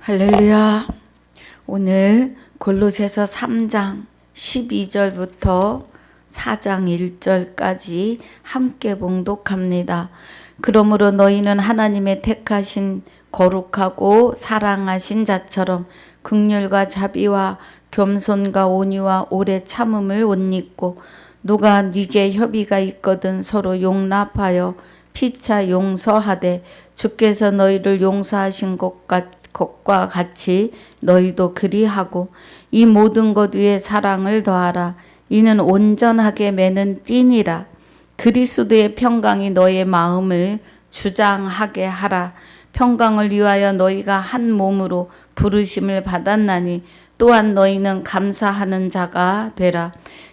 할렐루야. 오늘 골로새서 3장 12절부터 4장 1절까지 함께 봉독합니다. 그러므로 너희는 하나님의 택하신 거룩하고 사랑하신 자처럼 긍휼과 자비와 겸손과 온유와 오래 참음을 옷 입고 누가 네게 협의가 있거든 서로 용납하여 피차 용서하되 주께서 너희를 용서하신 것과 같이 너희도 그리하고 이 모든 것 위에 사랑을 더하라. 이는 온전하게 매는 띠니라. 그리스도의 평강이 너의 마음을 주장하게 하라. 평강을 위하여 너희가 한 몸으로 부르심을 받았나니 또한 너희는 감사하는 자가 되라.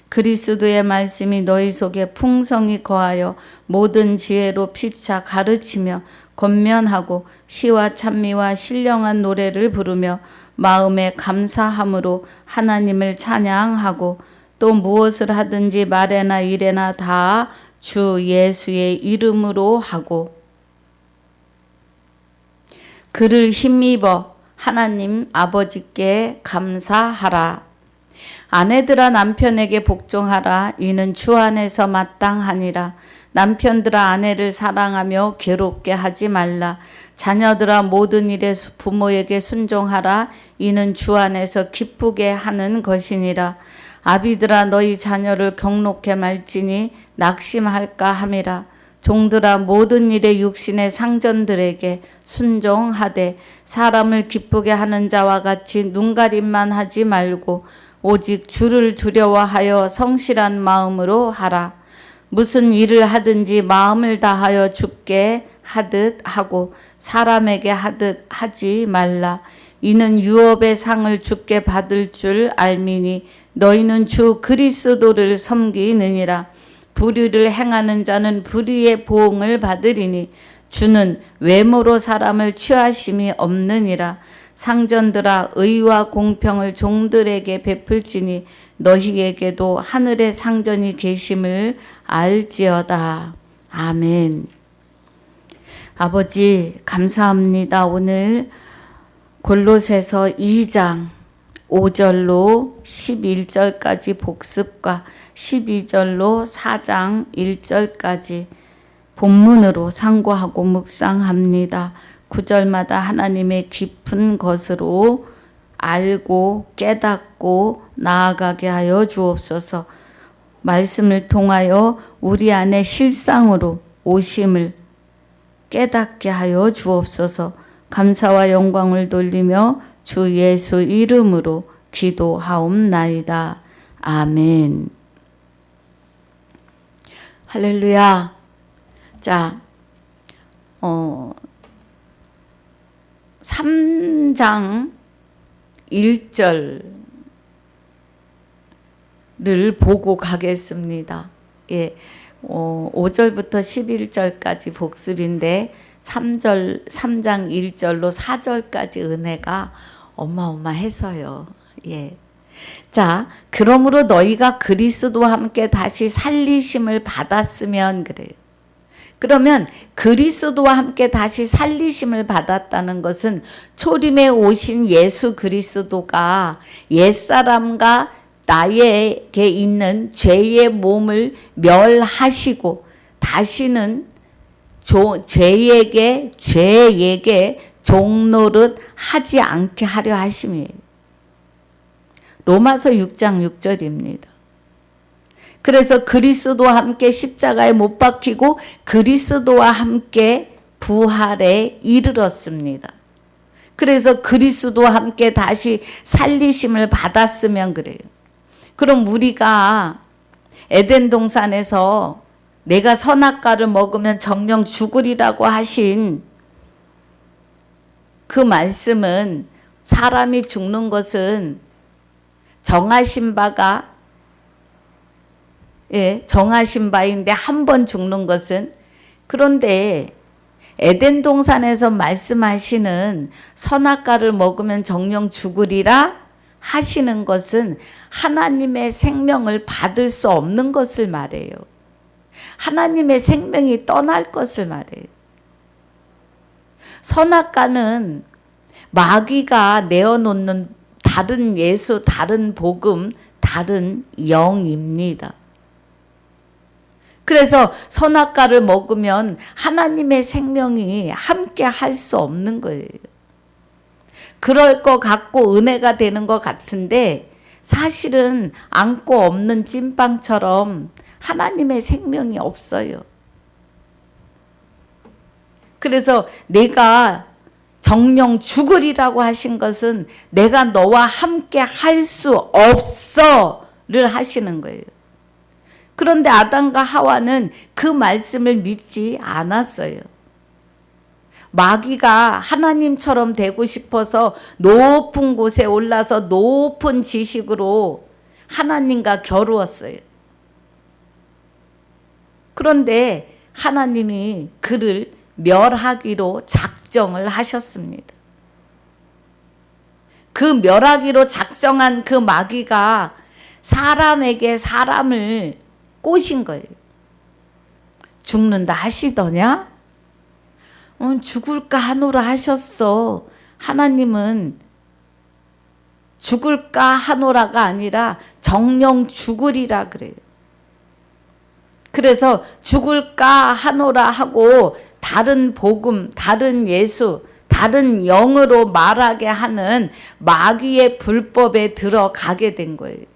그리스도의 말씀이 너희 속에 풍성히 거하여 모든 지혜로 피차 가르치며 권면하고 시와 찬미와 신령한 노래를 부르며 마음에 감사함으로 하나님을 찬양하고 또 무엇을 하든지 말에나 일에나 다 주 예수의 이름으로 하고 그를 힘입어 하나님 아버지께 감사하라. 아내들아 남편에게 복종하라. 이는 주 안에서 마땅하니라. 남편들아 아내를 사랑하며 괴롭게 하지 말라. 자녀들아 모든 일에 부모에게 순종하라. 이는 주 안에서 기쁘게 하는 것이니라. 아비들아 너희 자녀를 경록해 말지니 낙심할까 함이라. 종들아 모든 일에 육신의 상전들에게 순종하되 사람을 기쁘게 하는 자와 같이 눈가림만 하지 말고 오직 주를 두려워하여 성실한 마음으로 하라. 무슨 일을 하든지 마음을 다하여 주께 하듯 하고 사람에게 하듯 하지 말라. 이는 유업의 상을 주께 받을 줄 알미니 너희는 주 그리스도를 섬기느니라. 불의를 행하는 자는 불의의 보응을 받으리니 주는 외모로 사람을 취하심이 없느니라. 상전들아 의와 공평을 종들에게 베풀지니 너희에게도 하늘의 상전이 계심을 알지어다. 아멘. 아버지 감사합니다. 오늘 골로새서 2장 5절로 11절까지 복습과 12절로 4장 1절까지 본문으로 상고하고 묵상합니다. 9절마다 하나님의 깊은 것으로 알고 깨닫고 나아가게 하여 주옵소서. 말씀을 통하여 우리 안에 실상으로 오심을 깨닫게 하여 주옵소서. 감사와 영광을 돌리며 주 예수 이름으로 기도하옵나이다. 아멘. 할렐루야. 자, 3장 1절을 보고 가겠습니다. 예, 5절부터 11절까지 복습인데 3장 1절로 4절까지 은혜가 어마어마해서요. 예. 자, 그러므로 너희가 그리스도와 함께 다시 살리심을 받았으면 그래요. 그러면 그리스도와 함께 다시 살리심을 받았다는 것은 초림에 오신 예수 그리스도가 옛사람과 나에게 있는 죄의 몸을 멸하시고 다시는 죄에게 종노릇 하지 않게 하려 하심이에요. 로마서 6장 6절입니다. 그래서 그리스도와 함께 십자가에 못 박히고 그리스도와 함께 부활에 이르렀습니다. 그래서 그리스도와 함께 다시 살리심을 받았으면 그래요. 그럼 우리가 에덴 동산에서 내가 선악과를 먹으면 정령 죽으리라고 하신 그 말씀은 사람이 죽는 것은 정하신 바가 정하신 바인데 한 번 죽는 것은 그런데 에덴 동산에서 말씀하시는 선악과를 먹으면 정령 죽으리라 하시는 것은 하나님의 생명을 받을 수 없는 것을 말해요. 하나님의 생명이 떠날 것을 말해요. 선악과는 마귀가 내어놓는 다른 예수, 다른 복음, 다른 영입니다. 그래서 선악과를 먹으면 하나님의 생명이 함께 할 수 없는 거예요. 그럴 것 같고 은혜가 되는 것 같은데 사실은 안고 없는 찐빵처럼 하나님의 생명이 없어요. 그래서 내가 정령 죽으리라고 하신 것은 내가 너와 함께 할 수 없어를 하시는 거예요. 그런데 아담과 하와는 그 말씀을 믿지 않았어요. 마귀가 하나님처럼 되고 싶어서 높은 곳에 올라서 높은 지식으로 하나님과 겨루었어요. 그런데 하나님이 그를 멸하기로 작정을 하셨습니다. 그 멸하기로 작정한 그 마귀가 사람에게 사람을 꼬신 거예요. 죽는다 하시더냐? 죽을까 하노라 하셨어. 하나님은 죽을까 하노라가 아니라 정령 죽으리라 그래요. 그래서 죽을까 하노라 하고 다른 복음, 다른 예수, 다른 영으로 말하게 하는 마귀의 불법에 들어가게 된 거예요.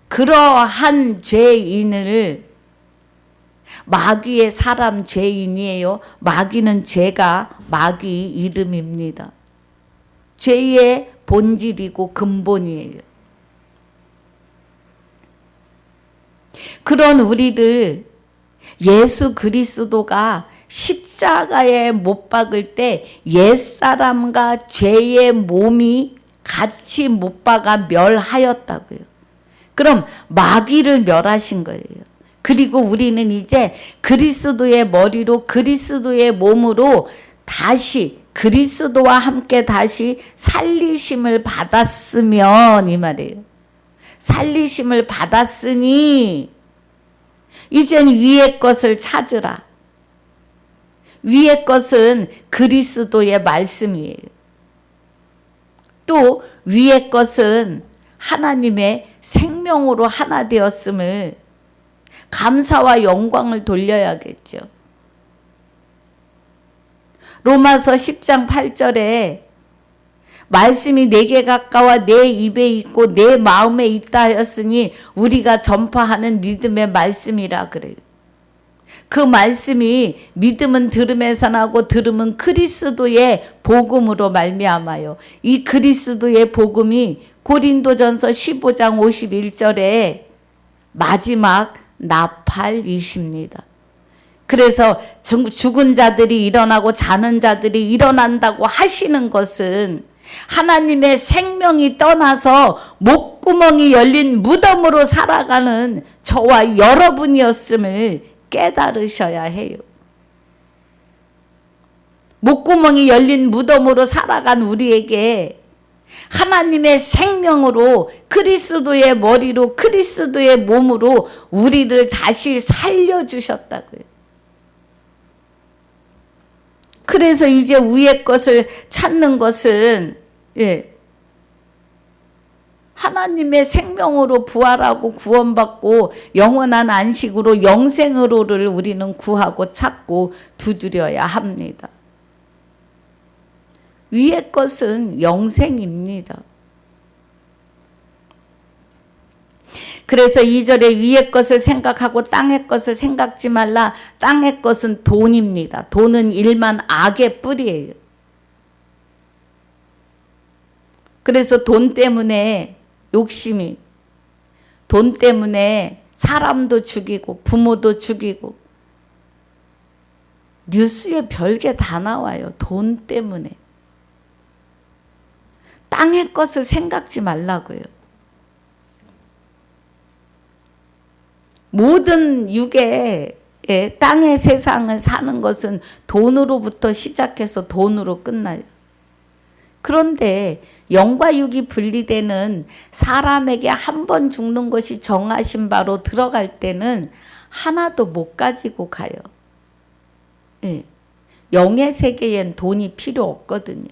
그러한 죄인을 마귀의 사람 죄인이에요. 마귀는 죄가 마귀 이름입니다. 죄의 본질이고 근본이에요. 그런 우리를 예수 그리스도가 십자가에 못 박을 때 옛사람과 죄의 몸이 같이 못 박아 멸하였다고요. 그럼 마귀를 멸하신 거예요. 그리고 우리는 이제 그리스도의 머리로 그리스도의 몸으로 다시 그리스도와 함께 다시 살리심을 받았으면 이 말이에요. 살리심을 받았으니 이젠 위의 것을 찾으라. 위의 것은 그리스도의 말씀이에요. 또 위의 것은 하나님의 생명으로 하나 되었음을 감사와 영광을 돌려야겠죠. 로마서 10장 8절에 말씀이 내게 가까워 내 입에 있고 내 마음에 있다 하였으니 우리가 전파하는 믿음의 말씀이라 그래요. 그 말씀이 믿음은 들음에서 나고 들음은 그리스도의 복음으로 말미암아요. 이 그리스도의 복음이 고린도전서 15장 51절에 마지막 나팔이십니다. 그래서 죽은 자들이 일어나고 자는 자들이 일어난다고 하시는 것은 하나님의 생명이 떠나서 목구멍이 열린 무덤으로 살아가는 저와 여러분이었음을 깨달으셔야 해요. 목구멍이 열린 무덤으로 살아간 우리에게 하나님의 생명으로 그리스도의 머리로 그리스도의 몸으로 우리를 다시 살려주셨다고요. 그래서 이제 위의 것을 찾는 것은 하나님의 생명으로 부활하고 구원받고 영원한 안식으로 영생으로를 우리는 구하고 찾고 두드려야 합니다. 위의 것은 영생입니다. 그래서 2절에 위의 것을 생각하고 땅의 것을 생각지 말라. 땅의 것은 돈입니다. 돈은 일만 악의 뿌리예요. 그래서 돈 때문에 욕심이, 돈 때문에 사람도 죽이고 부모도 죽이고 뉴스에 별게 다 나와요. 돈 때문에. 땅의 것을 생각지 말라고요. 모든 육의 땅의 세상을 사는 것은 돈으로부터 시작해서 돈으로 끝나요. 그런데 영과 육이 분리되는 사람에게 한 번 죽는 것이 정하신 바로 들어갈 때는 하나도 못 가지고 가요. 영의 세계엔 돈이 필요 없거든요.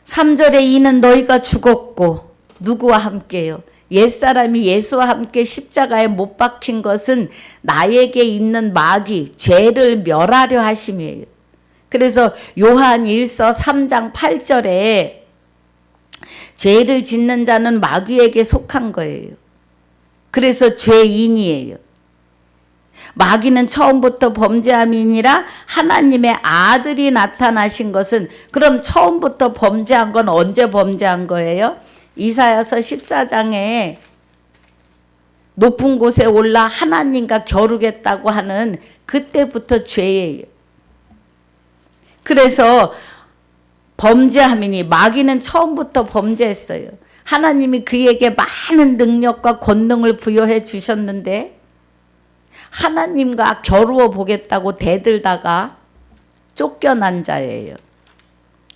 3절에 이는 너희가 죽었고 누구와 함께요? 옛사람이 예수와 함께 십자가에 못 박힌 것은 나에게 있는 마귀, 죄를 멸하려 하심이에요. 그래서 요한 1서 3장 8절에 죄를 짓는 자는 마귀에게 속한 거예요. 그래서 죄인이에요. 마귀는 처음부터 범죄함이니라 하나님의 아들이 나타나신 것은, 그럼 처음부터 범죄한 건 언제 범죄한 거예요? 이사야서 14장에 높은 곳에 올라 하나님과 겨루겠다고 하는 그때부터 죄예요. 그래서 범죄함이니 마귀는 처음부터 범죄했어요. 하나님이 그에게 많은 능력과 권능을 부여해 주셨는데 하나님과 겨루어 보겠다고 대들다가 쫓겨난 자예요.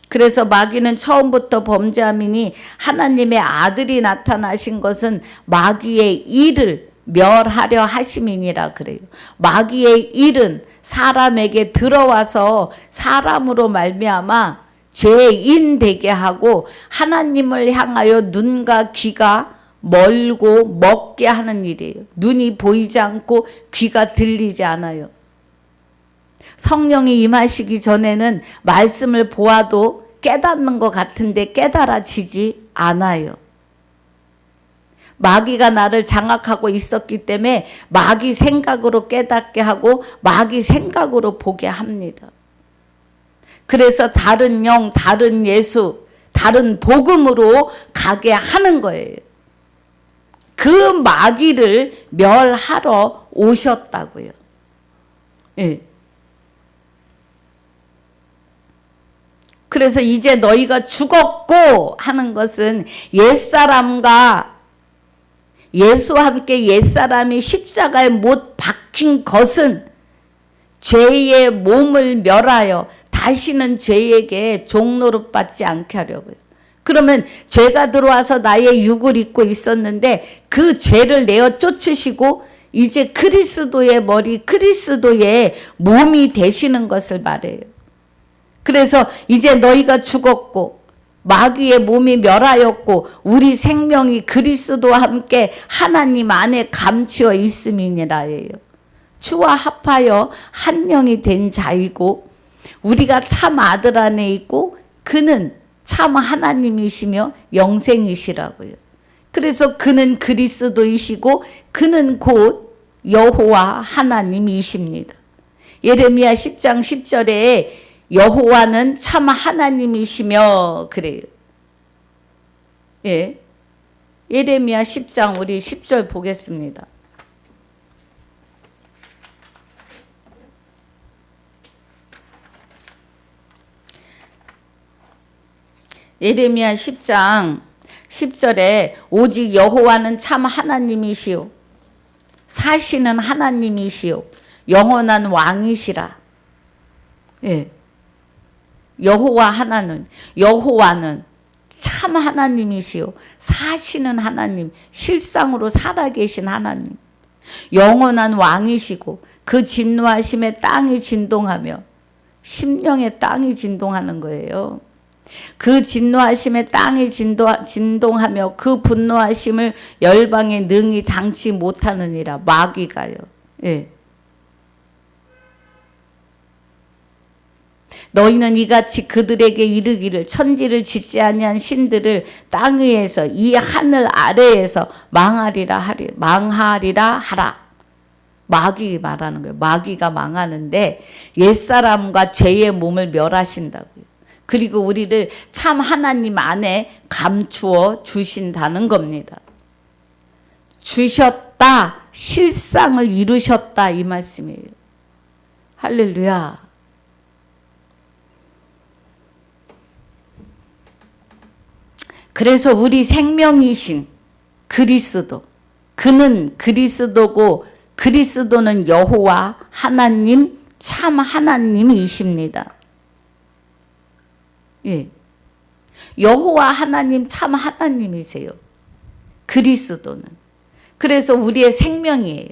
그래서 마귀는 처음부터 범죄함이니 하나님의 아들이 나타나신 것은 마귀의 일을 멸하려 하심이니라 그래요. 마귀의 일은 사람에게 들어와서 사람으로 말미암아 죄인 되게 하고 하나님을 향하여 눈과 귀가 멀고 먹게 하는 일이에요. 눈이 보이지 않고 귀가 들리지 않아요. 성령이 임하시기 전에는 말씀을 보아도 깨닫는 것 같은데 깨달아지지 않아요. 마귀가 나를 장악하고 있었기 때문에 마귀 생각으로 깨닫게 하고 마귀 생각으로 보게 합니다. 그래서 다른 영, 다른 예수, 다른 복음으로 가게 하는 거예요. 그 마귀를 멸하러 오셨다고요. 예. 그래서 이제 너희가 죽었고 하는 것은 옛사람과 예수와 함께 옛사람이 십자가에 못 박힌 것은 죄의 몸을 멸하여 다시는 죄에게 종노릇받지 않게 하려고요. 그러면 죄가 들어와서 나의 육을 입고 있었는데 그 죄를 내어 쫓으시고 이제 그리스도의 머리, 그리스도의 몸이 되시는 것을 말해요. 그래서 이제 너희가 죽었고 마귀의 몸이 멸하였고 우리 생명이 그리스도와 함께 하나님 안에 감추어 있음이니라예요. 주와 합하여 한 영이 된 자이고 우리가 참 아들 안에 있고 그는 참 하나님이시며 영생이시라고요. 그래서 그는 그리스도이시고 그는 곧 여호와 하나님이십니다. 예레미야 10장 10절에 여호와는 참 하나님이시며 그래요. 예. 예레미야 10장 우리 10절 보겠습니다. 예레미야 10장 10절에 오직 여호와는 참 하나님이시오 사시는 하나님이시오 영원한 왕이시라. 예. 여호와는 참 하나님이시오 사시는 하나님, 실상으로 살아계신 하나님, 영원한 왕이시고 그 진노하심에 땅이 진동하며, 심령의 땅이 진동하는 거예요. 그 진노하심에 땅이 진동하며 그 분노하심을 열방에 능히 당치 못하느니라. 마귀가요. 예. 너희는 이같이 그들에게 이르기를 천지를 짓지 아니한 신들을 땅 위에서 이 하늘 아래에서 망하리라 하라. 마귀 말하는 거예요. 마귀가 망하는데 옛사람과 죄의 몸을 멸하신다고요. 그리고 우리를 참 하나님 안에 감추어 주신다는 겁니다. 주셨다, 실상을 이루셨다 이 말씀이에요. 할렐루야. 그래서 우리 생명이신 그리스도, 그는 그리스도고 그리스도는 여호와 하나님, 참 하나님이십니다. 예. 여호와 하나님 참 하나님이세요. 그리스도는. 그래서 우리의 생명이에요.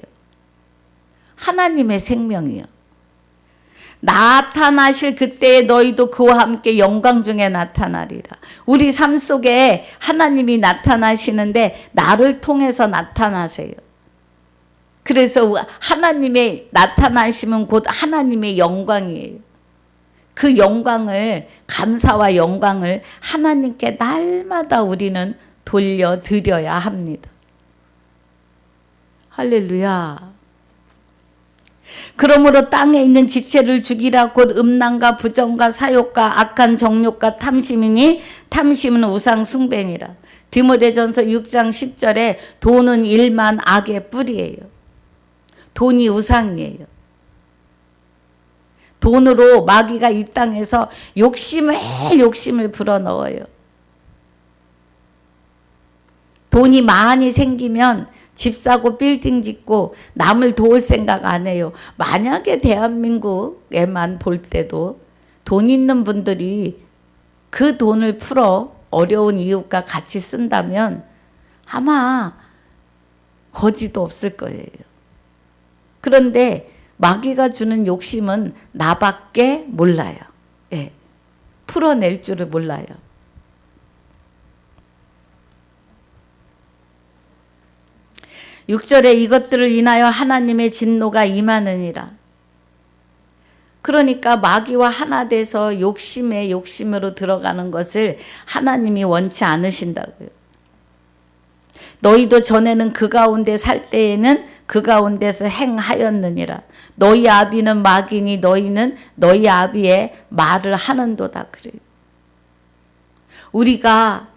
하나님의 생명이요. 나타나실 그때에 너희도 그와 함께 영광 중에 나타나리라. 우리 삶 속에 하나님이 나타나시는데 나를 통해서 나타나세요. 그래서 하나님의 나타나심은 곧 하나님의 영광이에요. 그 영광을, 감사와 영광을 하나님께 날마다 우리는 돌려드려야 합니다. 할렐루야. 그러므로 땅에 있는 지체를 죽이라. 곧 음란과 부정과 사욕과 악한 정욕과 탐심이니 탐심은 우상 숭배니라. 디모데전서 6장 10절에 돈은 일만 악의 뿌리예요. 돈이 우상이에요. 돈으로 마귀가 이 땅에서 욕심을 불어넣어요. 돈이 많이 생기면 집 사고 빌딩 짓고 남을 도울 생각 안 해요. 만약에 대한민국에만 볼 때도 돈 있는 분들이 그 돈을 풀어 어려운 이웃과 같이 쓴다면 아마 거지도 없을 거예요. 그런데 마귀가 주는 욕심은 나밖에 몰라요. 예, 풀어낼 줄을 몰라요. (6절에) 이것들을 인하여 하나님의 진노가 임하느니라. 그러니까 마귀와 하나 돼서 욕심으로 들어가는 것을 하나님이 원치 않으신다고요. 너희도 전에는 그 가운데 살 때에는 그 가운데서 행하였느니라. 너희 아비는 마귀니 너희는 너희 아비의 말을 하는도다. 그래요. 우리가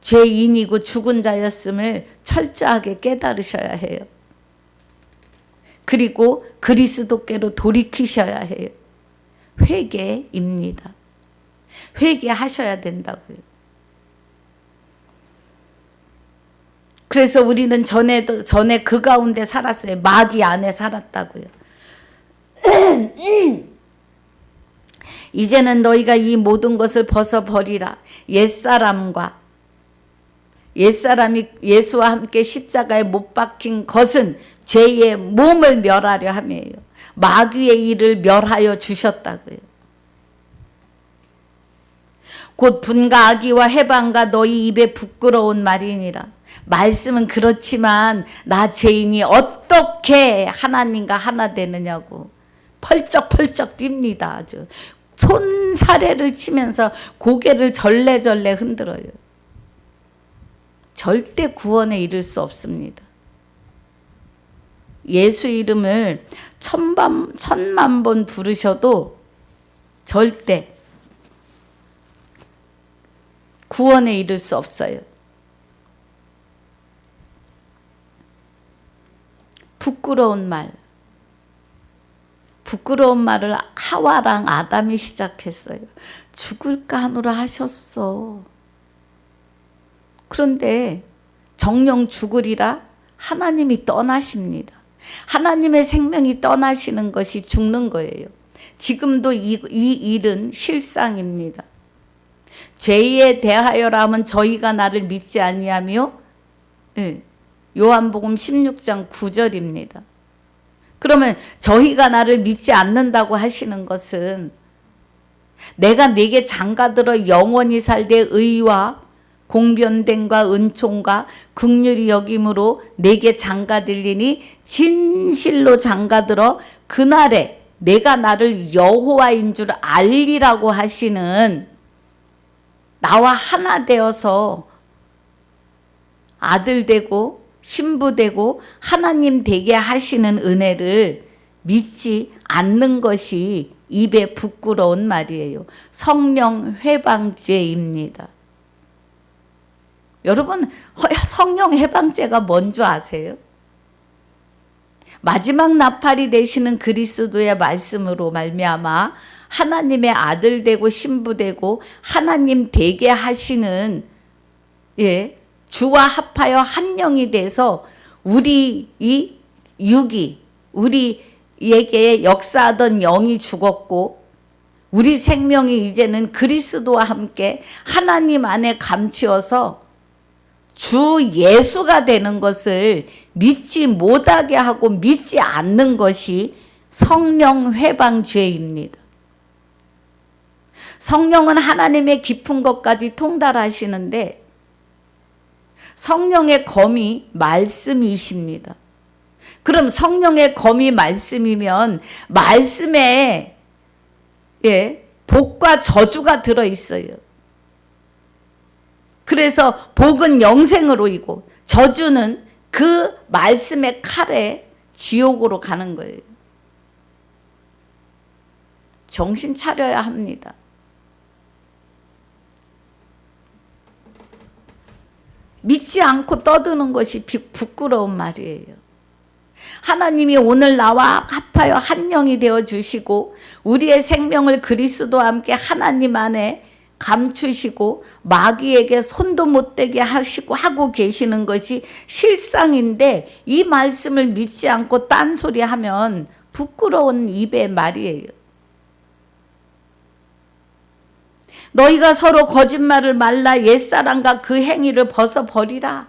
죄인이고 죽은 자였음을 철저하게 깨달으셔야 해요. 그리고 그리스도께로 돌이키셔야 해요. 회개입니다. 회개하셔야 된다고요. 그래서 우리는 전에 그 가운데 살았어요. 마귀 안에 살았다고요. 이제는 너희가 이 모든 것을 벗어버리라. 옛사람이 예수와 함께 십자가에 못 박힌 것은 죄의 몸을 멸하려 함이에요. 마귀의 일을 멸하여 주셨다고요. 곧 분과 악의와 해방과 너희 입에 부끄러운 말이니라. 말씀은 그렇지만 나 죄인이 어떻게 하나님과 하나 되느냐고 펄쩍펄쩍 뜁니다. 아주 손사래를 치면서 고개를 절레절레 흔들어요. 절대 구원에 이를 수 없습니다. 예수 이름을 천만 번 부르셔도 절대 구원에 이를 수 없어요. 부끄러운 말을 하와랑 아담이 시작했어요. 죽을까 하노라 하셨어. 그런데 정령 죽으리라 하나님이 떠나십니다. 하나님의 생명이 떠나시는 것이 죽는 거예요. 지금도 이 일은 실상입니다. 죄에 대하여라 하면 저희가 나를 믿지 아니하며, 요한복음 16장 9절입니다. 그러면 저희가 나를 믿지 않는다고 하시는 것은 내가 네게 장가들어 영원히 살되 의와 공변됨과 은총과 긍휼히 여김으로 내게 장가들리니 진실로 장가들어 그날에 내가 나를 여호와인 줄 알리라고 하시는 나와 하나 되어서 아들 되고 신부 되고 하나님 되게 하시는 은혜를 믿지 않는 것이 입에 부끄러운 말이에요. 성령 회방죄입니다. 여러분, 성령 해방죄가 뭔 줄 아세요? 마지막 나팔이 되시는 그리스도의 말씀으로 말미암아 하나님의 아들 되고 신부 되고 하나님 되게 하시는 주와 합하여 한 영이 돼서 우리 이 육이 우리에게 역사하던 영이 죽었고 우리 생명이 이제는 그리스도와 함께 하나님 안에 감추어서 주 예수가 되는 것을 믿지 못하게 하고 믿지 않는 것이 성령 회방죄입니다. 성령은 하나님의 깊은 것까지 통달하시는데 성령의 검이 말씀이십니다. 그럼 성령의 검이 말씀이면 말씀에 복과 저주가 들어있어요. 그래서 복은 영생으로이고 저주는 그 말씀의 칼에 지옥으로 가는 거예요. 정신 차려야 합니다. 믿지 않고 떠드는 것이 부끄러운 말이에요. 하나님이 오늘 나와 합하여 한 영이 되어 주시고 우리의 생명을 그리스도와 함께 하나님 안에 감추시고 마귀에게 손도 못 대게 하시고 하고 계시는 것이 실상인데 이 말씀을 믿지 않고 딴소리 하면 부끄러운 입의 말이에요. 너희가 서로 거짓말을 말라 옛사람과 그 행위를 벗어버리라.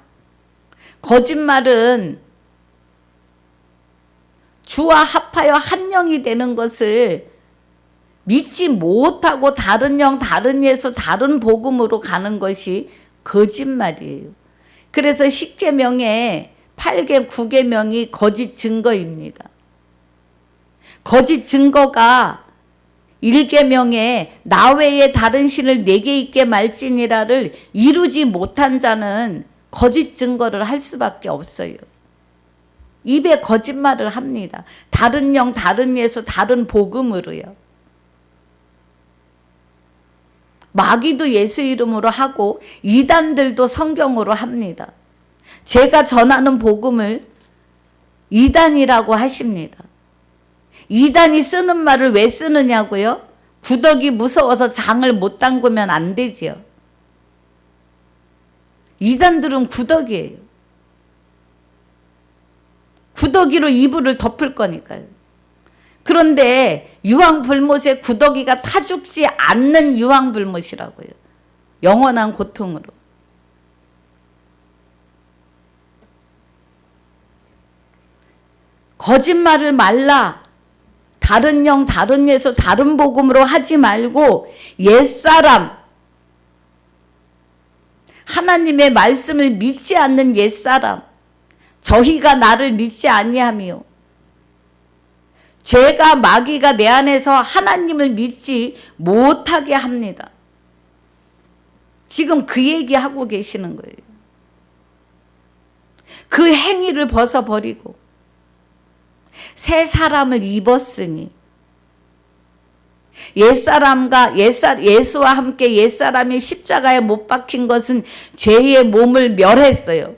거짓말은 주와 합하여 한 영이 되는 것을 믿지 못하고 다른 영, 다른 예수, 다른 복음으로 가는 것이 거짓말이에요. 그래서 10계명에 8개, 9계명이 거짓 증거입니다. 거짓 증거가 1계명에 나 외에 다른 신을 내게 있게 말지니라를 이루지 못한 자는 거짓 증거를 할 수밖에 없어요. 입에 거짓말을 합니다. 다른 영, 다른 예수, 다른 복음으로요. 마귀도 예수 이름으로 하고 이단들도 성경으로 합니다. 제가 전하는 복음을 이단이라고 하십니다. 이단이 쓰는 말을 왜 쓰느냐고요? 구더기 무서워서 장을 못 담그면 안 되지요. 이단들은 구더기예요. 구더기로 이불을 덮을 거니까요. 그런데 유황불못에 구더기가 타 죽지 않는 유황불못이라고요. 영원한 고통으로. 거짓말을 말라. 다른 영, 다른 예수, 다른 복음으로 하지 말고 옛사람, 하나님의 말씀을 믿지 않는 옛사람, 저희가 나를 믿지 아니하며 죄가 마귀가 내 안에서 하나님을 믿지 못하게 합니다. 지금 그 얘기하고 계시는 거예요. 그 행위를 벗어버리고 새 사람을 입었으니 옛사람과 예수와 함께 옛사람이 십자가에 못 박힌 것은 죄의 몸을 멸했어요.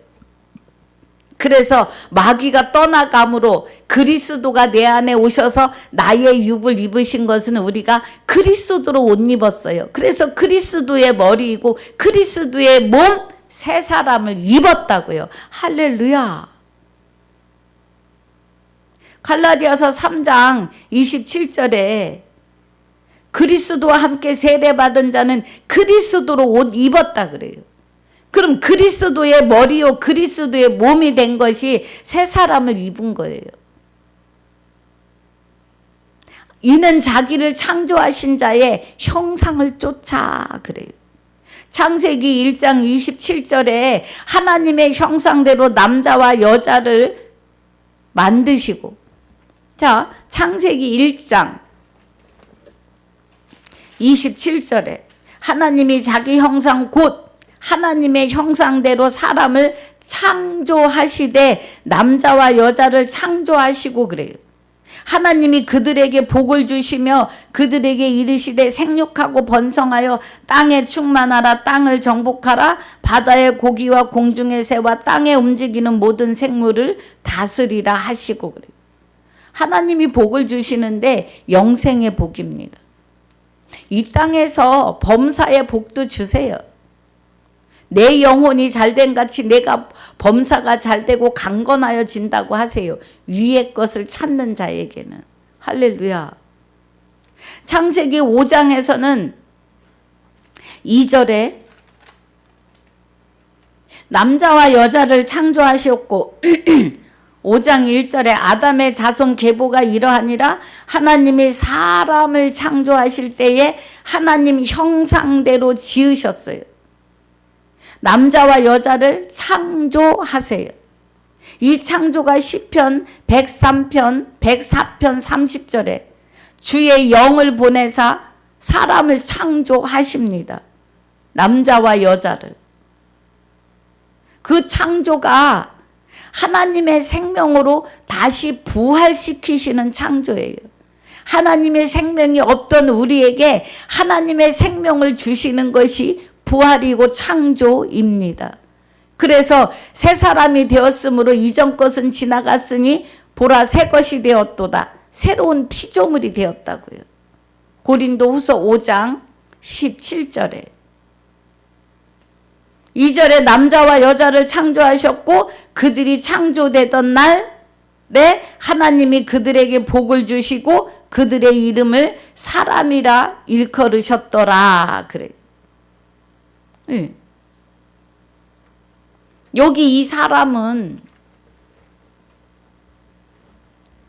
그래서 마귀가 떠나감으로 그리스도가 내 안에 오셔서 나의 육을 입으신 것은 우리가 그리스도로 옷 입었어요. 그래서 그리스도의 머리이고 그리스도의 몸 새 사람을 입었다고요. 할렐루야. 갈라디아서 3장 27절에 그리스도와 함께 세례받은 자는 그리스도로 옷 입었다 그래요. 그럼 그리스도의 머리요 그리스도의 몸이 된 것이 새 사람을 입은 거예요. 이는 자기를 창조하신 자의 형상을 쫓아 그래요. 창세기 1장 27절에 하나님의 형상대로 남자와 여자를 만드시고, 자, 창세기 1장 27절에 하나님이 자기 형상 곧 하나님의 형상대로 사람을 창조하시되 남자와 여자를 창조하시고 그래요. 하나님이 그들에게 복을 주시며 그들에게 이르시되 생육하고 번성하여 땅에 충만하라. 땅을 정복하라. 바다의 고기와 공중의 새와 땅에 움직이는 모든 생물을 다스리라 하시고 그래요. 하나님이 복을 주시는데 영생의 복입니다. 이 땅에서 범사의 복도 주세요. 내 영혼이 잘된 같이 내가 범사가 잘되고 강건하여진다고 하세요. 위의 것을 찾는 자에게는. 할렐루야. 창세기 5장에서는 2절에 남자와 여자를 창조하셨고 5장 1절에 아담의 자손 계보가 이러하니라. 하나님이 사람을 창조하실 때에 하나님 형상대로 지으셨어요. 남자와 여자를 창조하세요. 이 창조가 시편 103편 104편 30절에 주의 영을 보내사 사람을 창조하십니다. 남자와 여자를. 그 창조가 하나님의 생명으로 다시 부활시키시는 창조예요. 하나님의 생명이 없던 우리에게 하나님의 생명을 주시는 것이 부활이고 창조입니다. 그래서 새 사람이 되었으므로 이전 것은 지나갔으니 보라 새 것이 되었도다. 새로운 피조물이 되었다고요. 고린도후서 5장 17절에 2절에 남자와 여자를 창조하셨고 그들이 창조되던 날에 하나님이 그들에게 복을 주시고 그들의 이름을 사람이라 일컬으셨더라. 그래. 네. 여기 이 사람은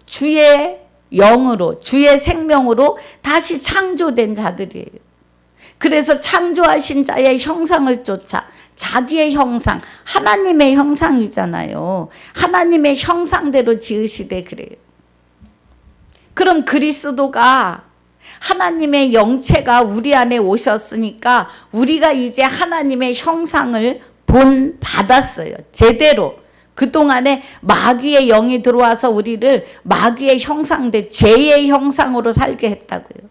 주의 영으로 주의 생명으로 다시 창조된 자들이에요. 그래서 창조하신 자의 형상을 쫓아 자기의 형상, 하나님의 형상이잖아요. 하나님의 형상대로 지으시되 그래요. 그럼 그리스도가 하나님의 영체가 우리 안에 오셨으니까 우리가 이제 하나님의 형상을 본받았어요. 제대로. 그동안에 마귀의 영이 들어와서 우리를 마귀의 형상대 죄의 형상으로 살게 했다고요.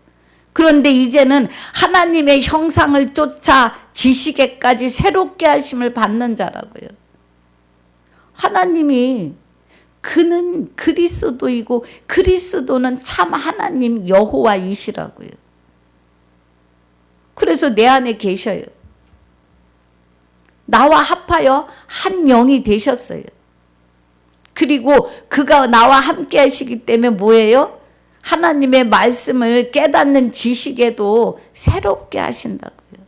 그런데 이제는 하나님의 형상을 쫓아 지시게까지 새롭게 하심을 받는 자라고요. 하나님이 그는 그리스도이고 그리스도는 참 하나님 여호와이시라고요. 그래서 내 안에 계셔요. 나와 합하여 한 영이 되셨어요. 그리고 그가 나와 함께 하시기 때문에 뭐예요? 하나님의 말씀을 깨닫는 지식에도 새롭게 하신다고요.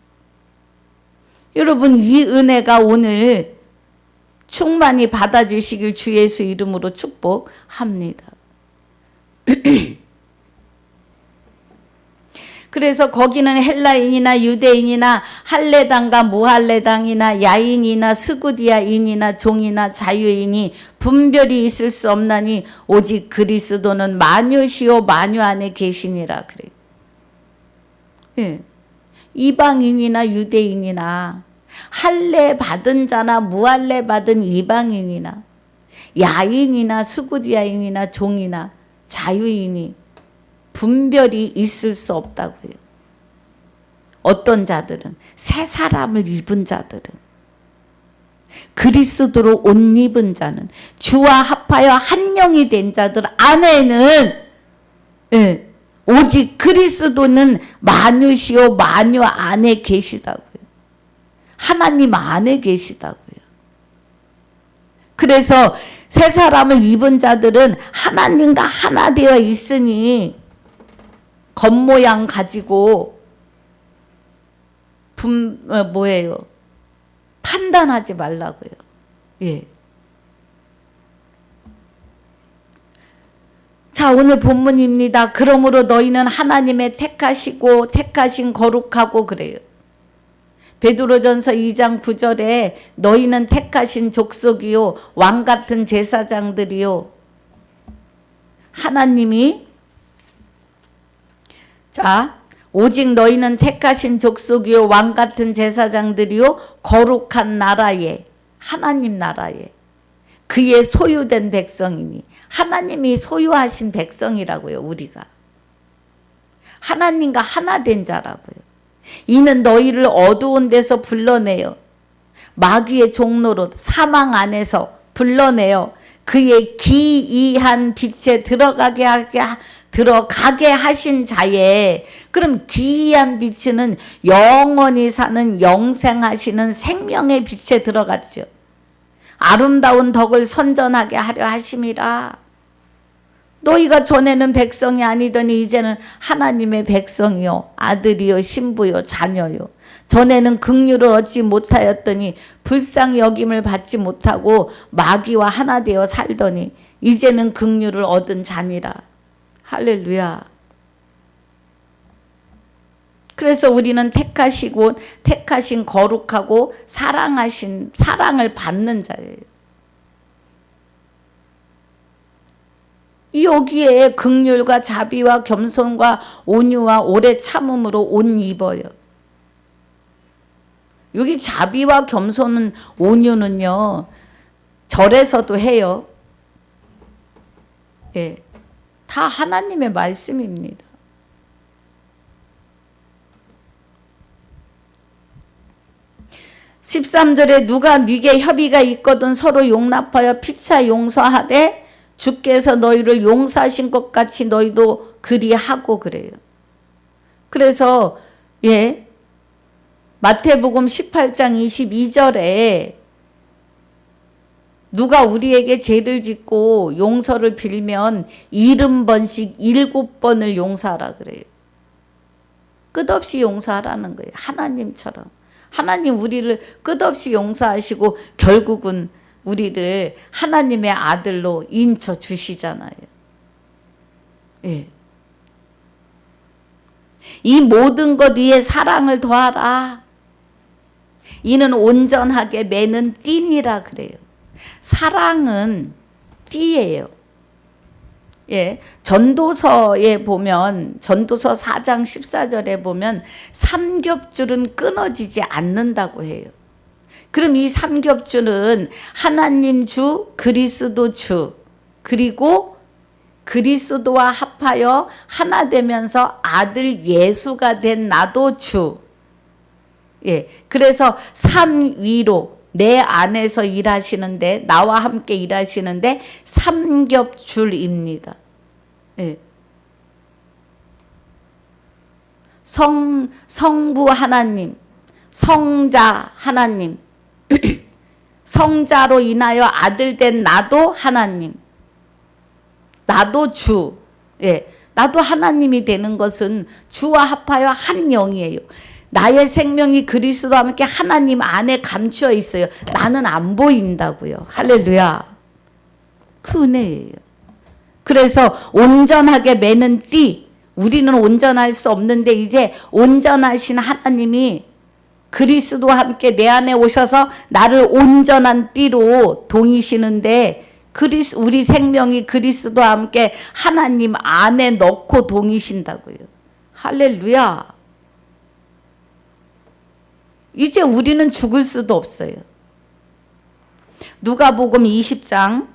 여러분 이 은혜가 오늘 충만히 받아지시길 주 예수 이름으로 축복합니다. 그래서 거기는 헬라인이나 유대인이나 할례당과 무할례당이나 야인이나 스구디아인이나 종이나 자유인이 분별이 있을 수 없나니 오직 그리스도는 만유시오 만유 안에 계시니라 그래요. 예. 이방인이나 유대인이나 할례 받은 자나 무할례 받은 이방인이나 야인이나 스구디아인이나 종이나 자유인이 분별이 있을 수 없다고요. 어떤 자들은 새 사람을 입은 자들은 그리스도로 옷 입은 자는 주와 합하여 한 영이 된 자들 안에는 오직 그리스도는 만유시오 만유 안에 계시다고요. 하나님 안에 계시다고요. 그래서 새 사람을 입은 자들은 하나님과 하나 되어 있으니 겉모양 가지고 뭐예요? 판단하지 말라고요. 예. 자, 오늘 본문입니다. 그러므로 너희는 하나님의 택하시고 택하신 거룩하고 그래요. 베드로전서 2장 9절에 너희는 택하신 족속이요 왕 같은 제사장들이요. 하나님이 자, 오직 너희는 택하신 족속이요 왕 같은 제사장들이요 거룩한 나라에 하나님 나라에 그의 소유된 백성이니 하나님이 소유하신 백성이라고요. 우리가 하나님과 하나 된 자라고요. 이는 너희를 어두운 데서 불러내어 마귀의 종로로 사망 안에서 불러내어 그의 기이한 빛에 들어가게 하신 자에 그럼 기이한 빛은 영원히 사는 영생하시는 생명의 빛에 들어갔죠. 아름다운 덕을 선전하게 하려 하심이라. 너희가 전에는 백성이 아니더니 이제는 하나님의 백성이요 아들이요 신부요 자녀요 전에는 긍휼을 얻지 못하였더니 불쌍히 여김을 받지 못하고 마귀와 하나 되어 살더니 이제는 긍휼을 얻은 자니라. 할렐루야. 그래서 우리는 택하신 거룩하고 사랑을 받는 자예요. 여기에 긍휼과 자비와 겸손과 온유와 오래 참음으로 옷 입어요. 여기 자비와 겸손은 온유는요, 절에서도 해요. 예, 다 하나님의 말씀입니다. (13절에) 누가 네게 협의가 있거든 서로 용납하여 피차 용서하되 주께서 너희를 용서하신 것 같이 너희도 그리하고 그래요. 그래서 예, 마태복음 18장 22절에 누가 우리에게 죄를 짓고 용서를 빌면 70번씩 7번을 용서하라 그래요. 끝없이 용서하라는 거예요. 하나님처럼. 하나님 우리를 끝없이 용서하시고 결국은 우리를 하나님의 아들로 인쳐 주시잖아요. 예. 이 모든 것 위에 사랑을 더하라. 이는 온전하게 매는 띠니라 그래요. 사랑은 띠예요. 예, 전도서에 보면 전도서 4장 14절에 보면 삼겹줄은 끊어지지 않는다고 해요. 그럼 이 삼겹줄은 하나님 주, 그리스도 주, 그리고 그리스도와 합하여 하나 되면서 아들 예수가 된 나도 주. 예, 그래서 삼위로 내 안에서 일하시는데 나와 함께 일하시는데 삼겹줄입니다. 예. 성부 하나님, 성자 하나님, 성자로 인하여 아들 된 나도 하나님, 나도 주. 예, 나도 하나님이 되는 것은 주와 합하여 한 영이에요. 나의 생명이 그리스도와 함께 하나님 안에 감추어 있어요. 나는 안 보인다고요. 할렐루야. 그 은혜예요. 그래서 온전하게 매는 띠. 우리는 온전할 수 없는데 이제 온전하신 하나님이 그리스도와 함께 내 안에 오셔서 나를 온전한 띠로 동이시는데 우리 생명이 그리스도와 함께 하나님 안에 넣고 동이신다고요. 할렐루야. 이제 우리는 죽을 수도 없어요. 누가복음 20장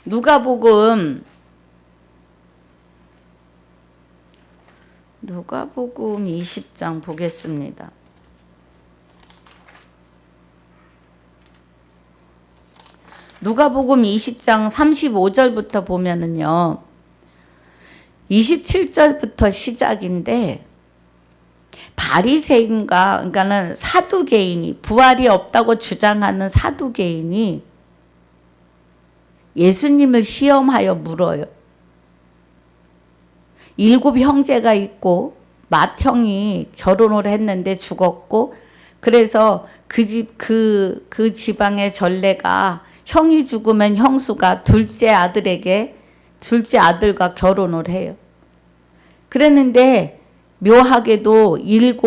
누가복음 20장 보겠습니다. 누가복음 20장 35절부터 보면은요. 27절부터 시작인데 바리새인과 그러니까는 사두개인이 부활이 없다고 주장하는 사두개인이 예수님을 시험하여 물어요. 7 형제가 있고 맏형이 결혼을 했는데 죽었고 그래서 그 지방의 전례가 형이 죽으면 형수가 둘째 아들과 결혼을 해요. 그랬는데 묘하게도 7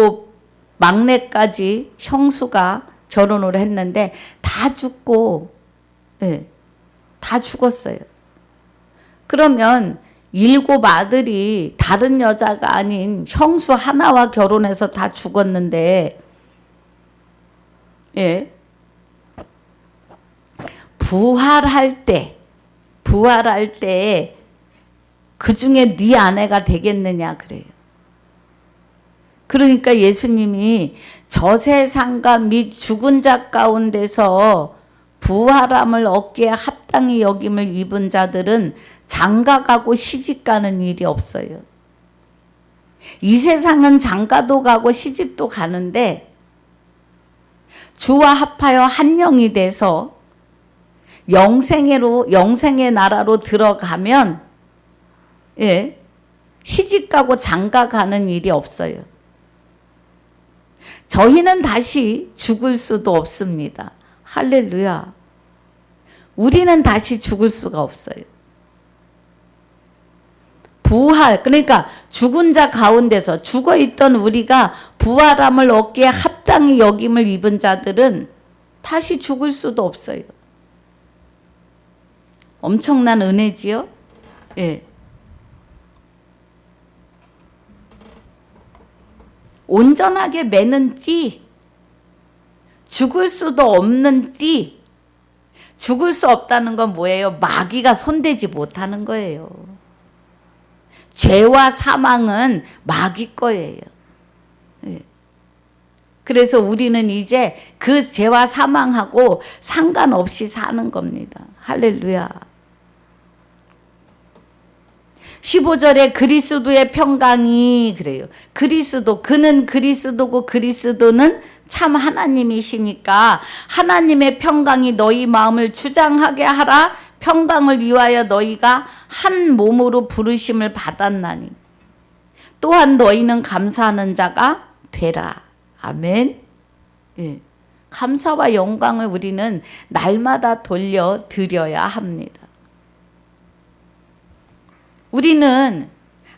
막내까지 형수가 결혼을 했는데 다 죽고 예, 다 죽었어요. 그러면 7 아들이 다른 여자가 아닌 형수 하나와 결혼해서 다 죽었는데 예, 부활할 때 그 중에 네 아내가 되겠느냐 그래요. 그러니까 예수님이 저 세상과 및 죽은 자 가운데서 부활함을 얻기에 합당히 여김을 입은 자들은 장가가고 시집가는 일이 없어요. 이 세상은 장가도 가고 시집도 가는데 주와 합하여 한 영이 돼서 영생의 나라로 들어가면 예, 시집가고 장가가는 일이 없어요. 저희는 다시 죽을 수도 없습니다. 할렐루야. 우리는 다시 죽을 수가 없어요. 부활, 그러니까 죽은 자 가운데서 죽어있던 우리가 부활함을 얻기에 합당히 여김을 입은 자들은 다시 죽을 수도 없어요. 엄청난 은혜지요? 예. 온전하게 매는 띠, 죽을 수도 없는 띠. 죽을 수 없다는 건 뭐예요? 마귀가 손대지 못하는 거예요. 죄와 사망은 마귀 거예요. 예. 그래서 우리는 이제 그 죄와 사망하고 상관없이 사는 겁니다. 할렐루야. 15절에 그리스도의 평강이 그래요. 그리스도, 그는 그리스도고 그리스도는 참 하나님이시니까 하나님의 평강이 너희 마음을 주장하게 하라. 평강을 위하여 너희가 한 몸으로 부르심을 받았나니 또한 너희는 감사하는 자가 되라. 아멘. 예. 감사와 영광을 우리는 날마다 돌려 드려야 합니다. 우리는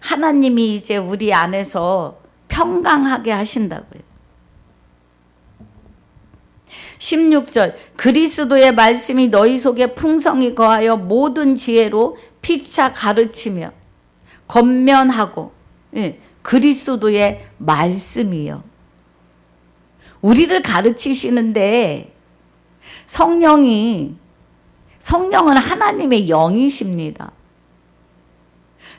하나님이 이제 우리 안에서 평강하게 하신다고요. 16절 그리스도의 말씀이 너희 속에 풍성히 거하여 모든 지혜로 피차 가르치며 권면하고, 예, 그리스도의 말씀이요. 우리를 가르치시는데 성령은 하나님의 영이십니다.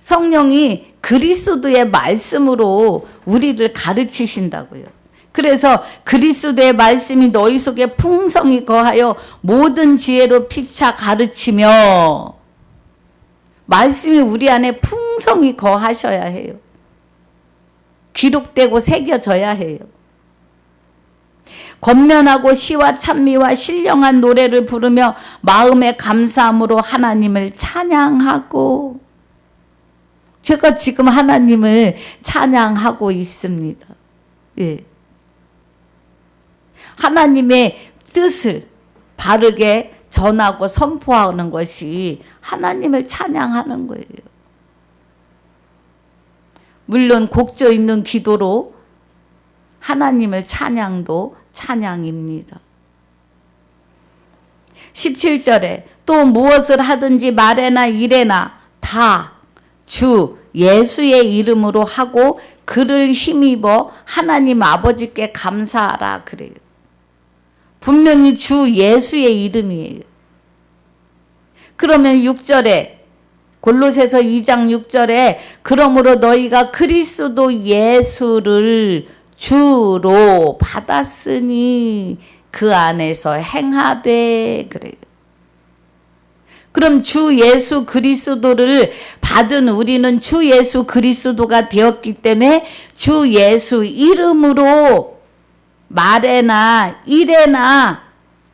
성령이 그리스도의 말씀으로 우리를 가르치신다고요. 그래서 그리스도의 말씀이 너희 속에 풍성히 거하여 모든 지혜로 피차 가르치며, 말씀이 우리 안에 풍성히 거하셔야 해요. 기록되고 새겨져야 해요. 권면하고 시와 찬미와 신령한 노래를 부르며 마음의 감사함으로 하나님을 찬양하고, 제가 지금 하나님을 찬양하고 있습니다. 예. 하나님의 뜻을 바르게 전하고 선포하는 것이 하나님을 찬양하는 거예요. 물론 곡조 있는 기도로 하나님을 찬양도 찬양입니다. 17절에 또 무엇을 하든지 말에나 일에나 다 주 예수의 이름으로 하고 그를 힘입어 하나님 아버지께 감사하라 그래요. 분명히 주 예수의 이름이에요. 그러면 6절에 골로새서 2장 6절에 그러므로 너희가 그리스도 예수를 주로 받았으니 그 안에서 행하되 그래요. 그럼 주 예수 그리스도를 받은 우리는 주 예수 그리스도가 되었기 때문에 주 예수 이름으로 말에나 일에나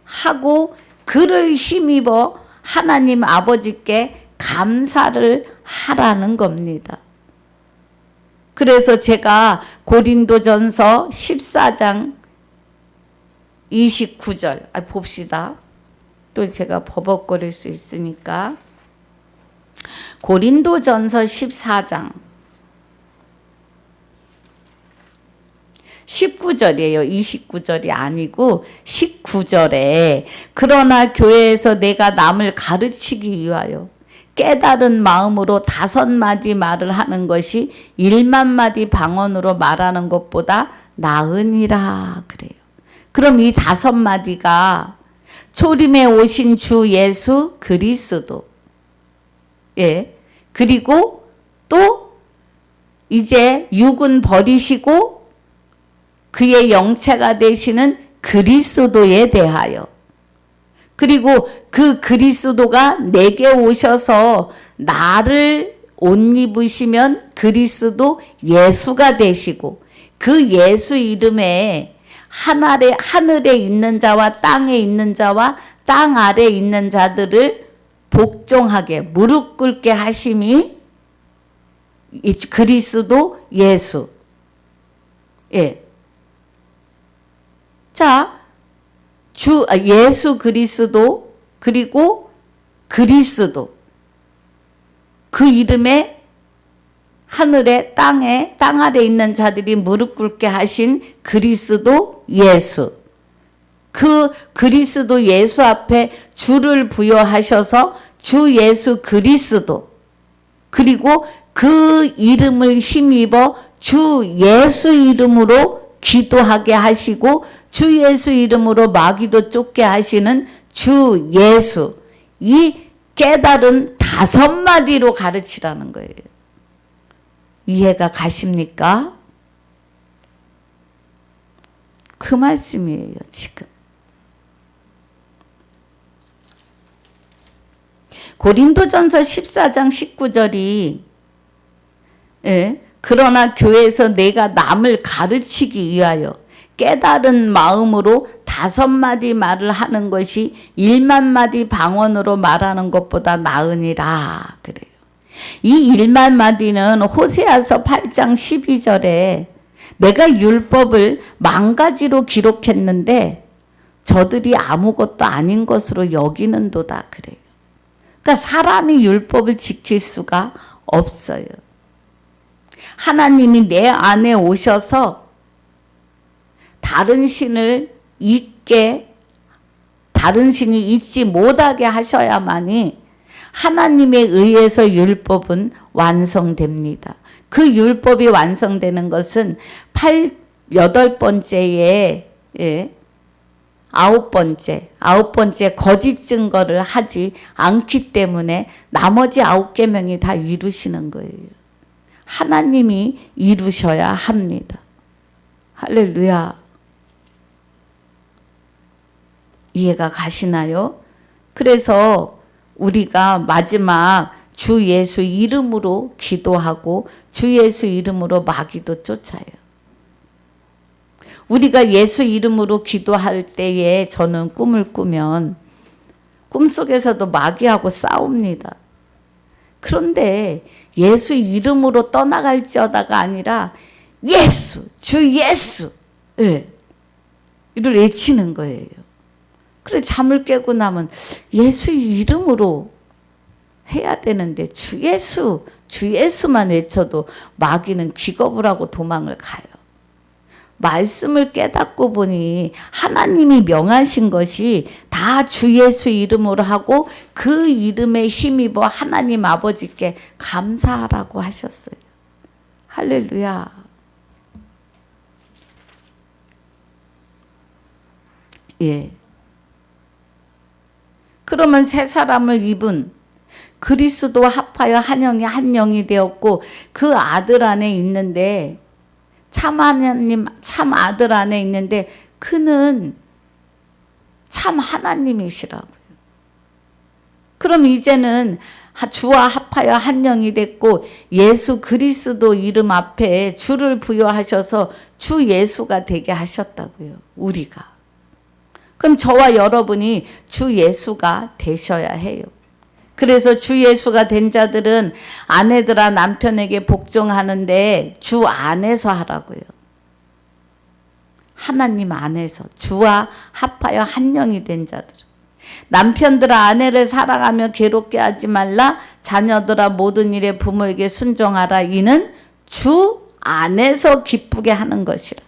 하고 그를 힘입어 하나님 아버지께 감사를 하라는 겁니다. 그래서 제가 고린도전서 14장 29절 봅시다. 또 제가 버벅거릴 수 있으니까. 고린도전서 14장 19절이에요. 29절이 아니고 19절에 그러나 교회에서 내가 남을 가르치기 위하여 깨달은 마음으로 5마디 말을 하는 것이 1만마디 방언으로 말하는 것보다 나으니라 그래요. 그럼 이 5마디가 초림에 오신 주 예수 그리스도, 예, 그리고 또 이제 육은 버리시고 그의 영체가 되시는 그리스도에 대하여, 그리고 그 그리스도가 내게 오셔서 나를 옷 입으시면 그리스도 예수가 되시고 그 예수 이름에 하늘에 있는 자와 땅에 있는 자와 땅 아래에 있는 자들을 복종하게 무릎 꿇게 하심이 그리스도 예수. 예. 자, 예수 그리스도 그리고 그리스도 그 이름에 하늘에 땅에 땅 아래 있는 자들이 무릎 꿇게 하신 그리스도 예수. 그 그리스도 예수 앞에 주를 부여하셔서 주 예수 그리스도 그리고 그 이름을 힘입어 주 예수 이름으로 기도하게 하시고 주 예수 이름으로 마귀도 쫓게 하시는 주 예수. 이 깨달은 5마디로 가르치라는 거예요. 이해가 가십니까? 그 말씀이에요, 지금. 고린도전서 14장 19절이 그러나 교회에서 내가 남을 가르치기 위하여 깨달은 마음으로 5마디 말을 하는 것이 1만 마디 방언으로 말하는 것보다 나으니라 그래요. 이 1만 마디는 호세아서 8장 12절에 내가 율법을 10,000가지로 기록했는데 저들이 아무것도 아닌 것으로 여기는도다 그래요. 그러니까 사람이 율법을 지킬 수가 없어요. 하나님이 내 안에 오셔서 다른 신을 다른 신이 잊지 못하게 하셔야만이 하나님에 의해서 율법은 완성됩니다. 그 율법이 완성되는 것은 8번째에 아홉 번째 거짓 증거를 하지 않기 때문에 나머지 9계명이 다 이루시는 거예요. 하나님이 이루셔야 합니다. 할렐루야. 이해가 가시나요? 그래서 우리가 마지막 주 예수 이름으로 기도하고 주 예수 이름으로 마귀도 쫓아요. 우리가 예수 이름으로 기도할 때에 저는 꿈을 꾸면 꿈속에서도 마귀하고 싸웁니다. 그런데 예수 이름으로 떠나갈지어다가 아니라 예수, 주 예수 이를 외치는 거예요. 그래 잠을 깨고 나면 예수 이름으로 해야 되는데 주 예수만 외쳐도 마귀는 기겁을 하고 도망을 가요. 말씀을 깨닫고 보니 하나님이 명하신 것이 다 주 예수 이름으로 하고 그 이름에 힘입어 하나님 아버지께 감사하라고 하셨어요. 할렐루야. 예. 그러면 새 사람을 입은 그리스도 합하여 한 영이 한 영이 되었고 그 아들 안에 있는데 참 하나님 참 아들 안에 있는데 그는 참 하나님이시라고요. 그럼 이제는 주와 합하여 한 영이 됐고 예수 그리스도 이름 앞에 주를 부여하셔서 주 예수가 되게 하셨다고요. 우리가. 그럼 저와 여러분이 주 예수가 되셔야 해요. 그래서 주 예수가 된 자들은 아내들아 남편에게 복종하는데 주 안에서 하라고요. 하나님 안에서 주와 합하여 한 영이 된 자들은 남편들아 아내를 사랑하며 괴롭게 하지 말라. 자녀들아 모든 일에 부모에게 순종하라. 이는 주 안에서 기쁘게 하는 것이라.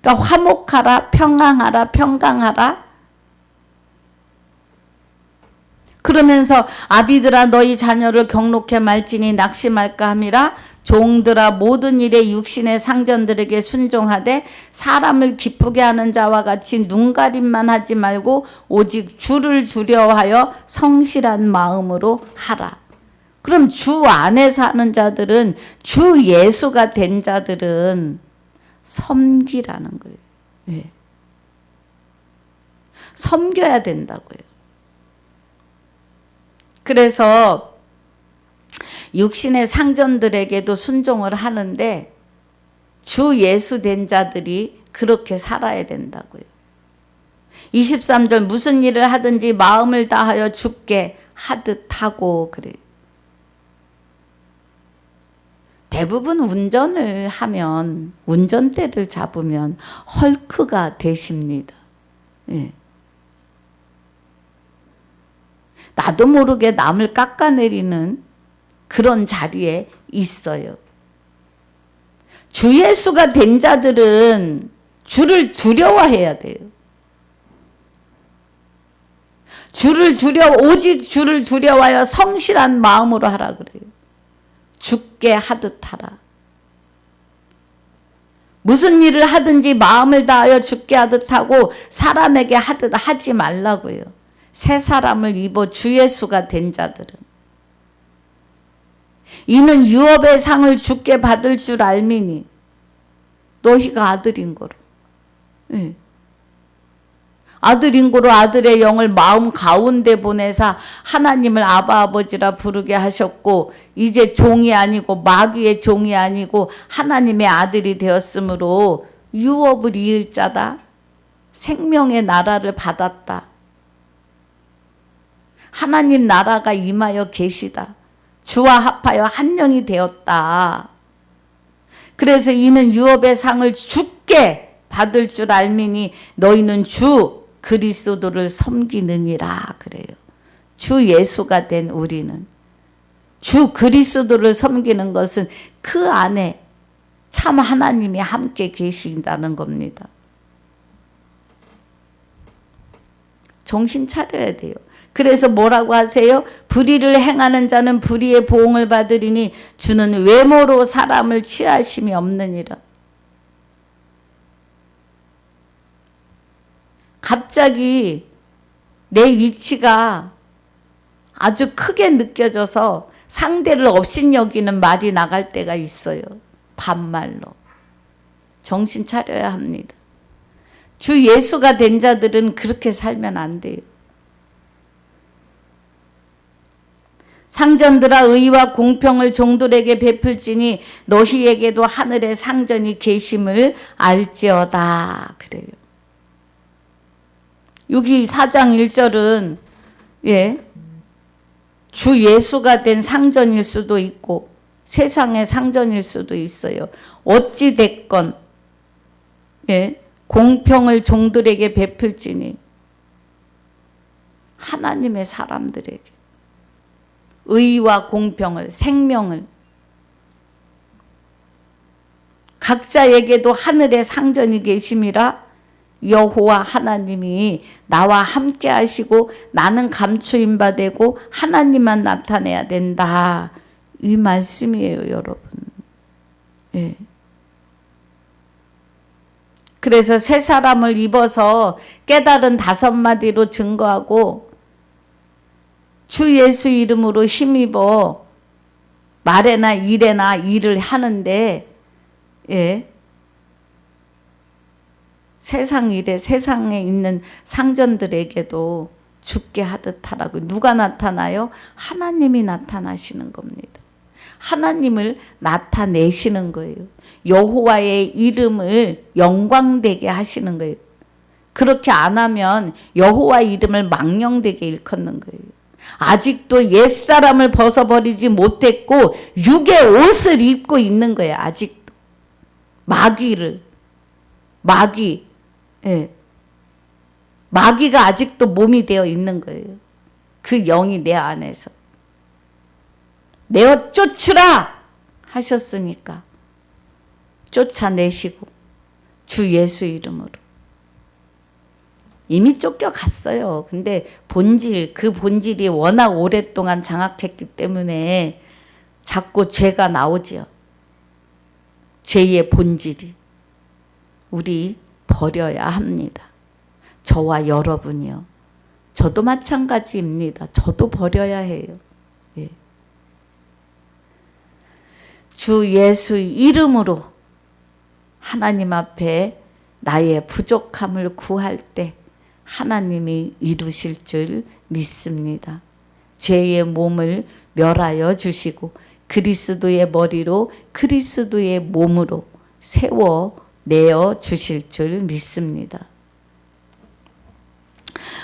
그러니까 화목하라, 평강하라. 그러면서 아비들아 너희 자녀를 경록해 말지니 낙심할까 함이라. 종들아 모든 일에 육신의 상전들에게 순종하되 사람을 기쁘게 하는 자와 같이 눈가림만 하지 말고 오직 주를 두려워하여 성실한 마음으로 하라. 그럼 주 안에 사는 자들은 주 예수가 된 자들은 섬기라는 거예요. 네. 섬겨야 된다고요. 그래서 육신의 상전들에게도 순종을 하는데 주 예수 된 자들이 그렇게 살아야 된다고요. 23절 무슨 일을 하든지 마음을 다하여 주께 하듯 하고 그래요. 대부분 운전을 하면, 운전대를 잡으면 헐크가 되십니다. 예. 나도 모르게 남을 깎아내리는 그런 자리에 있어요. 주 예수가 된 자들은 주를 두려워해야 돼요. 오직 주를 두려워하여 성실한 마음으로 하라 그래요. 죽게 하듯 하라. 무슨 일을 하든지 마음을 다하여 죽게 하듯 하고 사람에게 하듯 하지 말라고요. 새 사람을 입어 주 예수가 된 자들은. 이는 유업의 상을 주께 받을 줄 알미니 너희가 아들인 거로. 네. 아들인 거로 아들의 영을 마음 가운데 보내사 하나님을 아바 아버지라 부르게 하셨고 이제 종이 아니고 마귀의 종이 아니고 하나님의 아들이 되었으므로 유업을 이을 자다. 생명의 나라를 받았다. 하나님 나라가 임하여 계시다. 주와 합하여 한 영이 되었다. 그래서 이는 유업의 상을 주께 받을 줄 알미니 너희는 주 그리스도를 섬기느니라 그래요. 주 예수가 된 우리는 주 그리스도를 섬기는 것은 그 안에 참 하나님이 함께 계신다는 겁니다. 정신 차려야 돼요. 그래서 뭐라고 하세요? 불의를 행하는 자는 불의의 보응을 받으리니 주는 외모로 사람을 취하심이 없느니라. 갑자기 내 위치가 아주 크게 느껴져서 상대를 업신여기는 말이 나갈 때가 있어요. 반말로. 정신 차려야 합니다. 주 예수가 된 자들은 그렇게 살면 안 돼요. 상전들아 의와 공평을 종들에게 베풀지니 너희에게도 하늘의 상전이 계심을 알지어다 그래요. 여기 4장 1절은 주 예수가 된 상전일 수도 있고 세상의 상전일 수도 있어요. 어찌 됐건 공평을 종들에게 베풀지니 하나님의 사람들에게 의와 공평을, 생명을 각자에게도 하늘의 상전이 계심이라. 여호와 하나님이 나와 함께 하시고 나는 감추임 바 되고 하나님만 나타내야 된다. 이 말씀이에요, 여러분. 그래서 새 사람을 입어서 깨달은 5마디로 증거하고 주 예수 이름으로 힘입어 말에나 일에나 일을 하는데 세상 일에 세상에 있는 상전들에게도 죽게 하듯 하라고. 누가 나타나요? 하나님이 나타나시는 겁니다. 하나님을 나타내시는 거예요. 여호와의 이름을 영광되게 하시는 거예요. 그렇게 안 하면 여호와 이름을 망령되게 일컫는 거예요. 아직도 옛사람을 벗어버리지 못했고 육의 옷을 입고 있는 거예요. 아직도. 마귀가 아직도 몸이 되어 있는 거예요. 그 영이 내 안에서. 내어 쫓으라 하셨으니까 쫓아내시고 주 예수 이름으로. 이미 쫓겨갔어요. 근데 그 본질이 워낙 오랫동안 장악했기 때문에 자꾸 죄가 나오지요. 죄의 본질이. 우리 버려야 합니다. 저와 여러분이요. 저도 마찬가지입니다. 저도 버려야 해요. 주 예수 이름으로 하나님 앞에 나의 부족함을 구할 때 하나님이 이루실 줄 믿습니다. 죄의 몸을 멸하여 주시고 그리스도의 머리로 그리스도의 몸으로 세워 내어 주실 줄 믿습니다.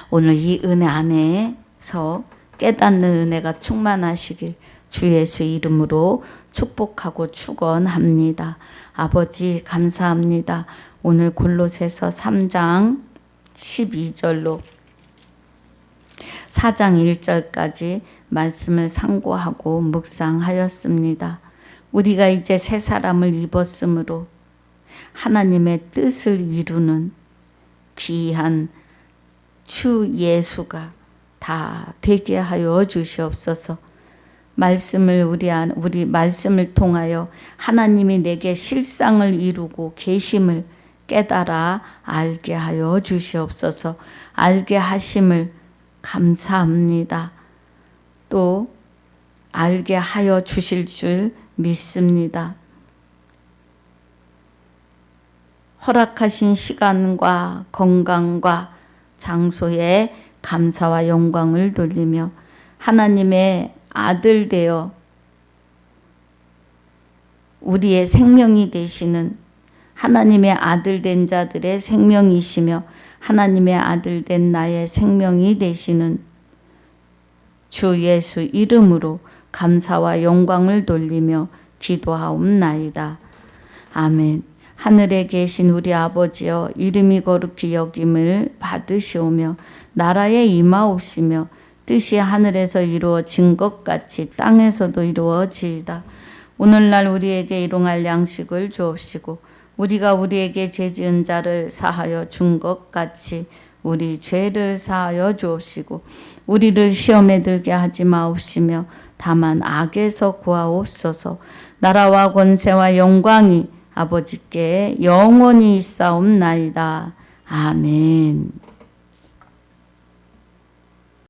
오늘 이 은혜 안에서 깨닫는 은혜가 충만하시길 주 예수 이름으로 축복하고 축원합니다. 아버지 감사합니다. 오늘 골로새서 3장 12절로 4장 1절까지 말씀을 상고하고 묵상하였습니다. 우리가 이제 새 사람을 입었으므로 하나님의 뜻을 이루는 귀한 주 예수가 다 되게 하여 주시옵소서. 우리 말씀을 통하여 하나님이 내게 실상을 이루고 계심을 깨달아 알게 하여 주시옵소서. 알게 하심을 감사합니다. 또 알게 하여 주실 줄 믿습니다. 허락하신 시간과 건강과 장소에 감사와 영광을 돌리며 하나님의 아들 되어 우리의 생명이 되시는 하나님의 아들 된 자들의 생명이시며 하나님의 아들 된 나의 생명이 되시는 주 예수 이름으로 감사와 영광을 돌리며 기도하옵나이다. 아멘. 하늘에 계신 우리 아버지여 이름이 거룩히 여김을 받으시오며 나라에 임하옵시며 뜻이 하늘에서 이루어진 것 같이 땅에서도 이루어지이다. 오늘날 우리에게 일용할 양식을 주옵시고 우리가 우리에게 죄 지은 자를 사하여 준 것 같이 우리 죄를 사하여 주옵시고 우리를 시험에 들게 하지 마옵시며 다만 악에서 구하옵소서. 나라와 권세와 영광이 아버지께 영원히 있사옵나이다. 아멘.